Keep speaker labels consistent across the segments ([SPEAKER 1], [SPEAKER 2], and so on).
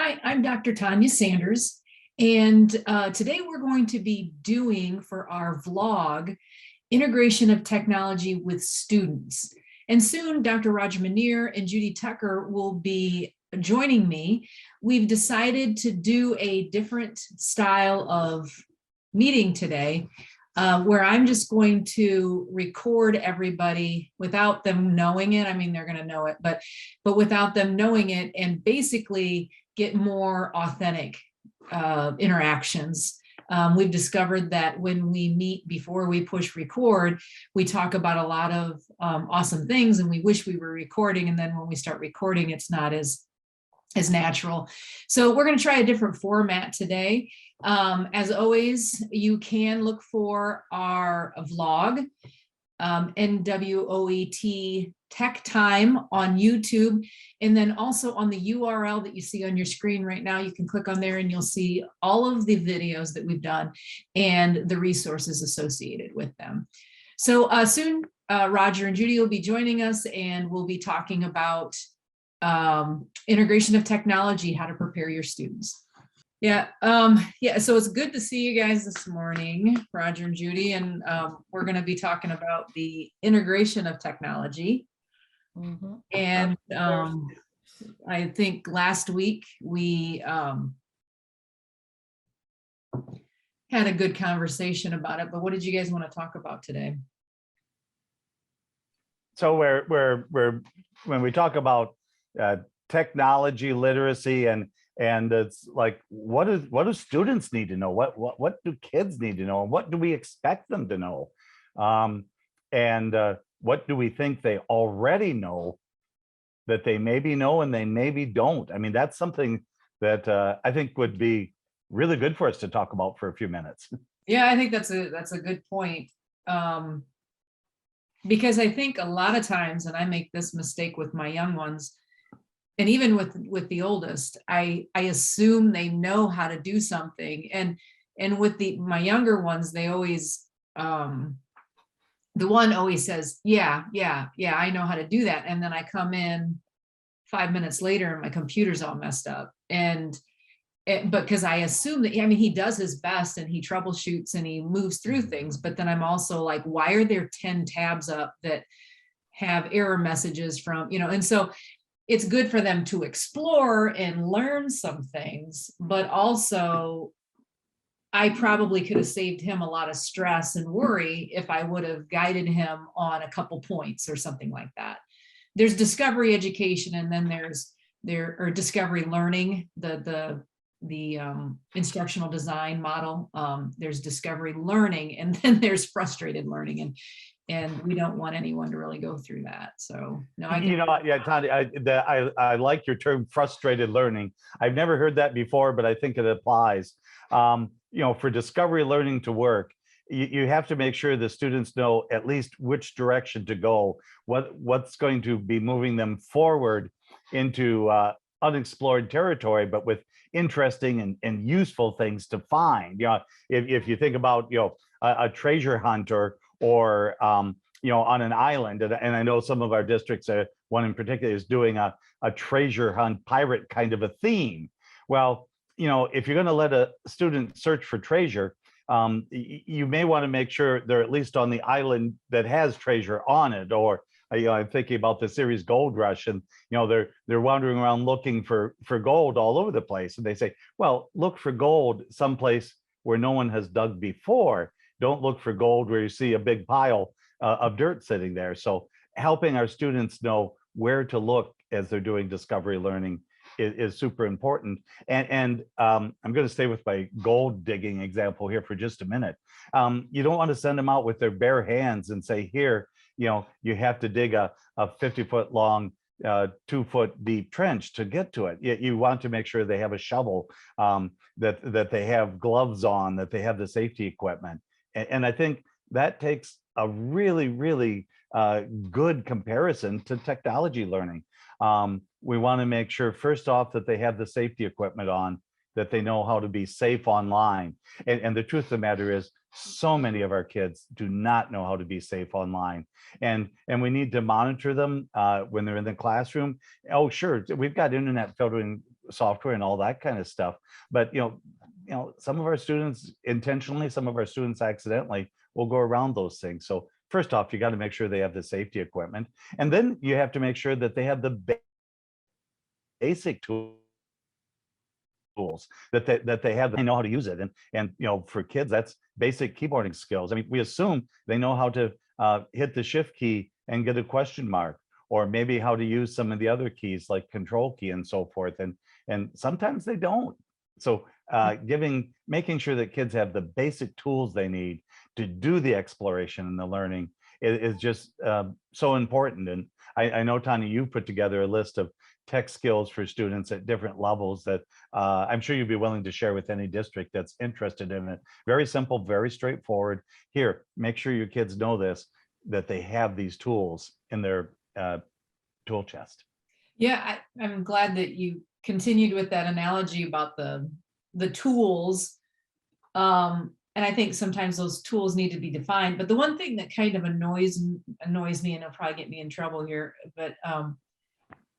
[SPEAKER 1] Hi, I'm Dr. Tonya Sanders, and today we're going to be doing for our vlog, integration of technology with students. And soon Dr. Roger Manier and Judy Tucker will be joining me. We've decided to do a different style of meeting today, where I'm just going to record everybody without them knowing it. I mean, they're going to know it, but without them knowing it, and basically get more authentic interactions. We've discovered that when we meet before we push record, we talk about a lot of awesome things and we wish we were recording. And then when we start recording, it's not as natural. So we're going to try a different format today. As always, you can look for our vlog, NWOET Tech Time on YouTube, and then also on the URL that you see on your screen right now. You can click on there and you'll see all of the videos that we've done and the resources associated with them. So soon Roger and Judy will be joining us, and we'll be talking about integration of technology, how to prepare your students. Yeah, so it's good to see you guys this morning, Roger and Judy, and we're going to be talking about the integration of technology. Mm-hmm. And I think last week we had a good conversation about it, but what did you guys want to talk about today?
[SPEAKER 2] So we're when we talk about technology literacy, and it's like, what do students need to know? What do kids need to know? And what do we expect them to know? And what do we think they already know that they maybe know and they maybe don't? I mean, that's something that I think would be really good for us to talk about for a few minutes.
[SPEAKER 1] Yeah, I think that's a good point. Because I think a lot of times, and I make this mistake with my young ones, and even with the oldest, I assume they know how to do something, and with my younger ones, they always the one always says, yeah, I know how to do that, and then I come in 5 minutes later and my computer's all messed up, but because I assume that, I mean, he does his best and he troubleshoots and he moves through things, but then I'm also like, why are there 10 tabs up that have error messages from, and so it's good for them to explore and learn some things, but also I probably could have saved him a lot of stress and worry if I would have guided him on a couple points or something like that. There's discovery education, and then there's discovery learning, the instructional design model. There's discovery learning, and then there's frustrated learning, and we don't want anyone to really go through that. So no,
[SPEAKER 2] yeah, Tonya, I like your term frustrated learning. I've never heard that before, but I think it applies. For discovery learning to work, you have to make sure the students know at least which direction to go, what's going to be moving them forward into unexplored territory, but with interesting and useful things to find. If you think about a treasure hunt or on an island, and I know some of our districts, one in particular, is doing a treasure hunt pirate kind of a theme. Well, if you're going to let a student search for treasure, you may want to make sure they're at least on the island that has treasure on it. Or I'm thinking about the series Gold Rush, and they're wandering around looking for gold all over the place, and they say, well, look for gold someplace where no one has dug before. Don't look for gold where you see a big pile of dirt sitting there. So helping our students know where to look as they're doing discovery learning is super important. And I'm going to stay with my gold digging example here for just a minute. You don't want to send them out with their bare hands and say, here, you have to dig a 50-foot long, 2-foot deep trench to get to it. You want to make sure they have a shovel, that they have gloves on, that they have the safety equipment. And I think that takes a really, really good comparison to technology learning. We want to make sure, first off, that they have the safety equipment on, that they know how to be safe online. And the truth of the matter is, so many of our kids do not know how to be safe online. And we need to monitor them when they're in the classroom. Oh, sure, we've got internet filtering software and all that kind of stuff. But some of our students intentionally, some of our students accidentally will go around those things. So first off, you got to make sure they have the safety equipment, and then you have to make sure that they have the basic tools that they have, they know how to use it. And for kids, that's basic keyboarding skills. I mean, we assume they know how to hit the shift key and get a question mark, or maybe how to use some of the other keys like control key and so forth. And sometimes they don't. So making sure that kids have the basic tools they need to do the exploration and the learning is just so important. And I know, Tonya, you've put together a list of tech skills for students at different levels that I'm sure you'd be willing to share with any district that's interested in it. Very simple, very straightforward. Here, make sure your kids know this, that they have these tools in their tool chest.
[SPEAKER 1] Yeah, I'm glad that you continued with that analogy about the tools. And I think sometimes those tools need to be defined. But the one thing that kind of annoys me, and it'll probably get me in trouble here, but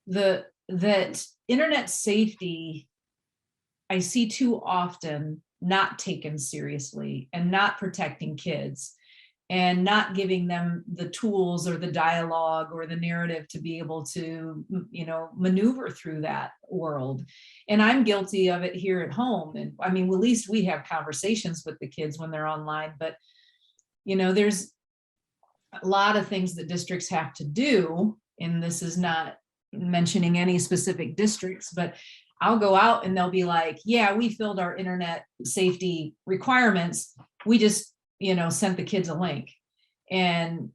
[SPEAKER 1] that internet safety, I see too often not taken seriously, and not protecting kids, and not giving them the tools or the dialogue or the narrative to be able to, maneuver through that world. And I'm guilty of it here at home. And I mean, at least we have conversations with the kids when they're online, but there's a lot of things that districts have to do. And this is not mentioning any specific districts, but I'll go out and they'll be like, yeah, we filled our internet safety requirements. We just, sent the kids a link, and,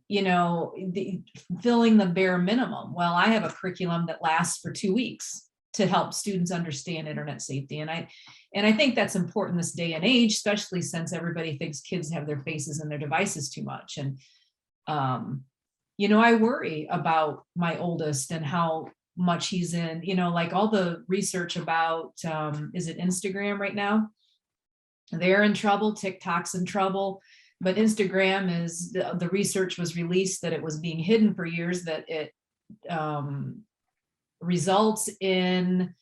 [SPEAKER 1] filling the bare minimum. Well, I have a curriculum that lasts for 2 weeks to help students understand internet safety. And I think that's important this day and age, especially since everybody thinks kids have their faces in their devices too much. And, I worry about my oldest and how much he's in, like all the research about, is it Instagram right now? They're in trouble. TikTok's in trouble. But Instagram is, the research was released that it was being hidden for years, that it results in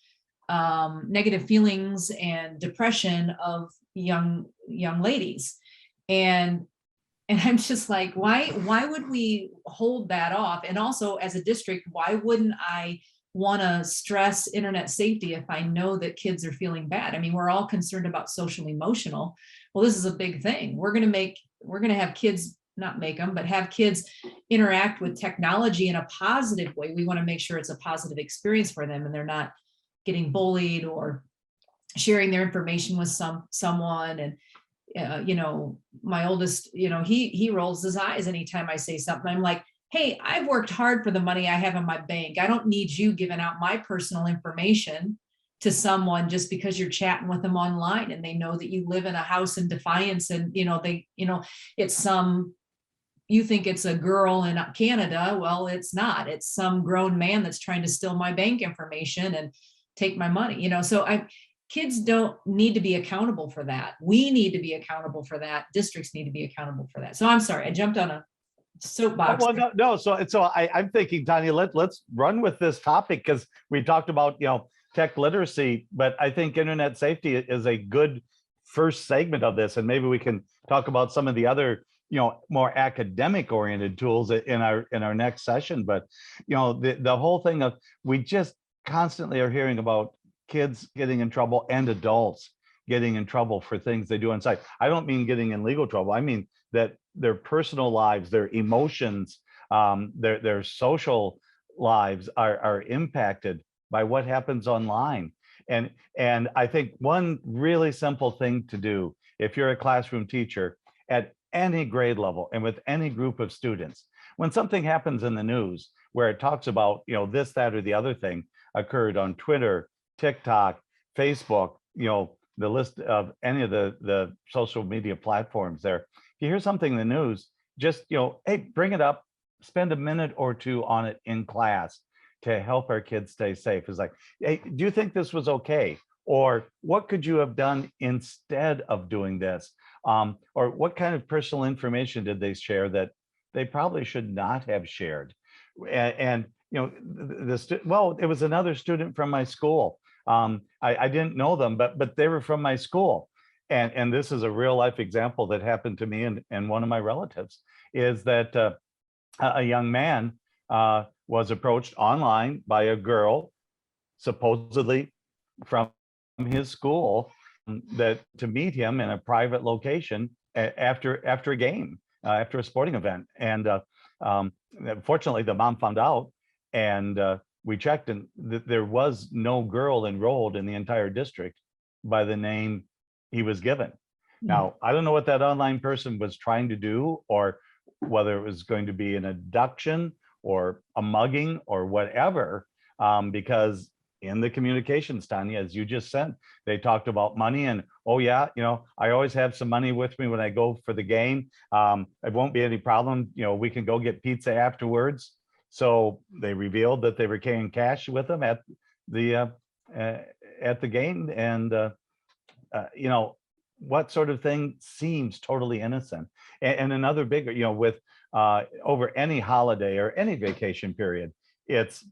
[SPEAKER 1] negative feelings and depression of young ladies. And I'm just like, why would we hold that off? And also, as a district, why wouldn't I want to stress internet safety if I know that kids are feeling bad? I mean, we're all concerned about social emotional. Well, this is a big thing. We're going to have kids, not make them, but have kids interact with technology in a positive way. We want to make sure it's a positive experience for them, and they're not getting bullied or sharing their information with someone. And my oldest, he rolls his eyes anytime I say something. I'm like, hey, I've worked hard for the money I have in my bank. I don't need you giving out my personal information to someone just because you're chatting with them online and they know that you live in a house in Defiance, and it's you think it's a girl in Canada. Well, it's not. It's some grown man that's trying to steal my bank information and take my money. So kids don't need to be accountable for that. We need to be accountable for that. Districts need to be accountable for that. So I'm sorry, I jumped on a soapbox.
[SPEAKER 2] Well, no. So I'm thinking, Tonya, let's run with this topic, because we talked about tech literacy, but I think internet safety is a good first segment of this, and maybe we can talk about some of the other more academic oriented tools in our next session. But the whole thing of, we just constantly are hearing about kids getting in trouble and adults getting in trouble for things they do on site. I don't mean getting in legal trouble. I mean that their personal lives, their emotions, their social lives are impacted by what happens online. And I think one really simple thing to do, if you're a classroom teacher at any grade level and with any group of students, when something happens in the news where it talks about this, that, or the other thing occurred on Twitter, TikTok, Facebook, the list of any of the social media platforms there. If you hear something in the news, just hey, bring it up, spend a minute or two on it in class to help our kids stay safe. It's like, hey, do you think this was okay? Or what could you have done instead of doing this? Or what kind of personal information did they share that they probably should not have shared? And it was another student from my school. I didn't know them, but they were from my school. And this is a real life example that happened to me and one of my relatives, is that a young man was approached online by a girl, supposedly from his school, that to meet him in a private location after a game, after a sporting event. And fortunately, the mom found out, and we checked, and there was no girl enrolled in the entire district by the name he was given. Now, I don't know what that online person was trying to do, or whether it was going to be an abduction or a mugging or whatever, because in the communications, Tonya, as you just said, they talked about money and, oh yeah, I always have some money with me when I go for the game. It won't be any problem. We can go get pizza afterwards. So they revealed that they were carrying cash with them at the game. And, what sort of thing seems totally innocent? And another bigger, with over any holiday or any vacation period, it's,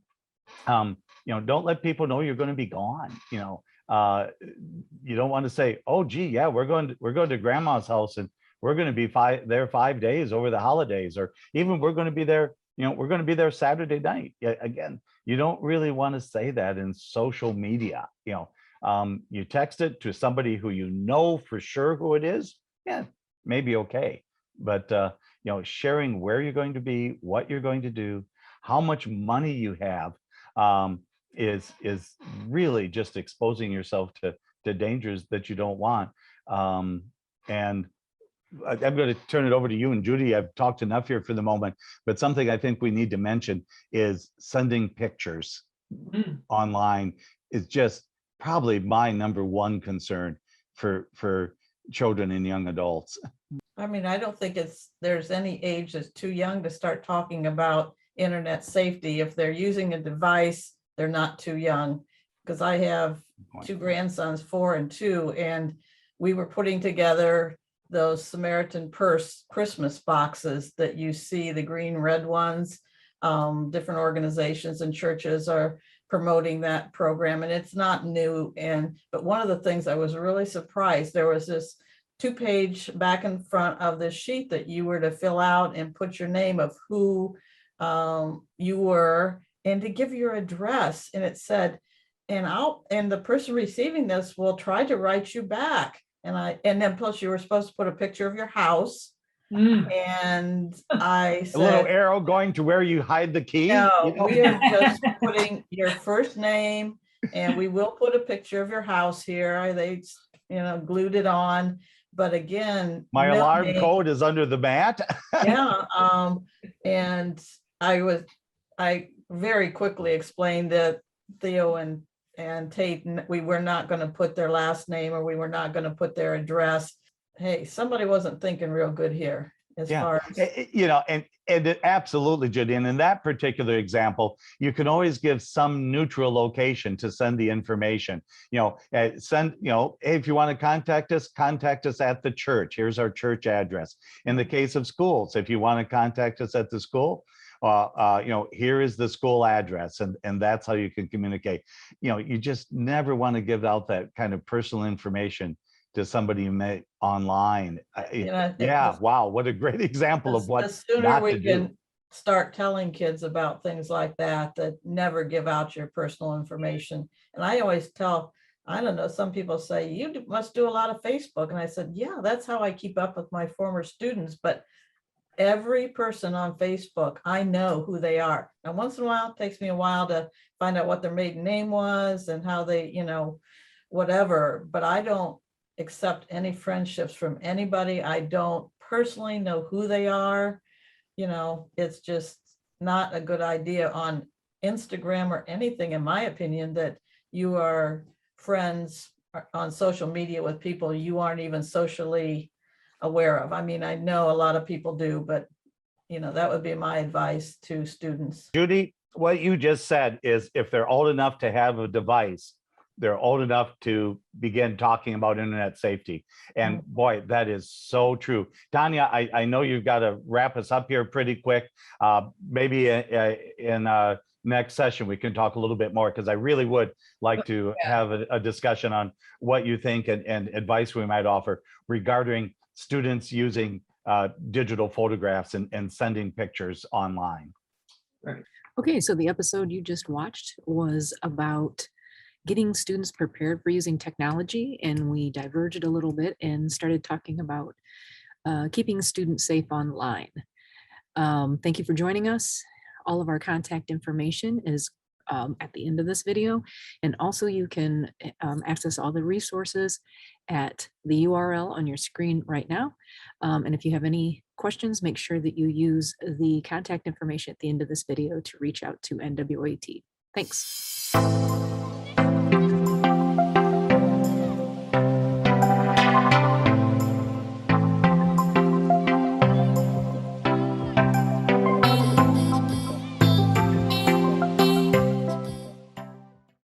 [SPEAKER 2] don't let people know you're going to be gone. You don't want to say, oh, gee, yeah, we're going to grandma's house and we're going to be there 5 days over the holidays, or even we're going to be there, we're going to be there Saturday night. Again, you don't really want to say that in social media. You text it to somebody who you know for sure who it is, yeah, maybe okay. But sharing where you're going to be, what you're going to do, how much money you have, is really just exposing yourself to dangers that you don't want. And I'm going to turn it over to you and Judy. I've talked enough here for the moment, but something I think we need to mention is sending pictures online is just probably my number one concern for children and young adults.
[SPEAKER 3] I mean, I don't think there's any age that's too young to start talking about internet safety. If they're using a device, they're not too young. Because I have two grandsons, 4 and 2, and we were putting together those Samaritan Purse Christmas boxes that you see, the green, red ones. Different organizations and churches are promoting that program, and it's not new. But one of the things I was really surprised, there was this 2-page back and front of this sheet that you were to fill out and put your name of who you were and to give your address. And it said, and the person receiving this will try to write you back. And then plus you were supposed to put a picture of your house. And I said,
[SPEAKER 2] a little arrow going to where you hide the key.
[SPEAKER 3] No, we are just putting your first name, and we will put a picture of your house here. They, glued it on. But again,
[SPEAKER 2] my alarm code is under the mat.
[SPEAKER 3] Yeah. And I very quickly explained that Theo and Tate, we were not going to put their last name, or we were not going to put their address. Hey, somebody wasn't thinking real good here as far as,
[SPEAKER 2] and it, absolutely, Judy. And in that particular example, you can always give some neutral location to send the information. Hey, if you want to contact us at the church. Here's our church address. In the case of schools, if you want to contact us at the school, here is the school address, and that's how you can communicate. You just never want to give out that kind of personal information to somebody you met online. Wow, what a great example of what
[SPEAKER 3] the sooner we can start telling kids about things like that never give out your personal information. And I always tell, I don't know, some people say, you must do a lot of Facebook. And I said, yeah, that's how I keep up with my former students. But every person on Facebook, I know who they are. And once in a while, it takes me a while to find out what their maiden name was and how they, whatever. But I don't accept any friendships from anybody. I don't personally know who they are. It's just not a good idea on Instagram or anything, in my opinion, that you are friends on social media with people you aren't even socially aware of. I mean, I know a lot of people do, but that would be my advice to students.
[SPEAKER 2] Judy, what you just said is, if they're old enough to have a device, they're old enough to begin talking about internet safety. And boy, that is so true. Tonya, I know you've got to wrap us up here pretty quick. Maybe in next session, we can talk a little bit more, because I really would like to have a discussion on what you think and advice we might offer regarding students using digital photographs and sending pictures online.
[SPEAKER 1] Right.
[SPEAKER 4] Okay, so the episode you just watched was about getting students prepared for using technology, and we diverged a little bit and started talking about keeping students safe online. Thank you for joining us. All of our contact information is at the end of this video, and also you can access all the resources at the URL on your screen right now. And if you have any questions, make sure that you use the contact information at the end of this video to reach out to NWOET. Thanks.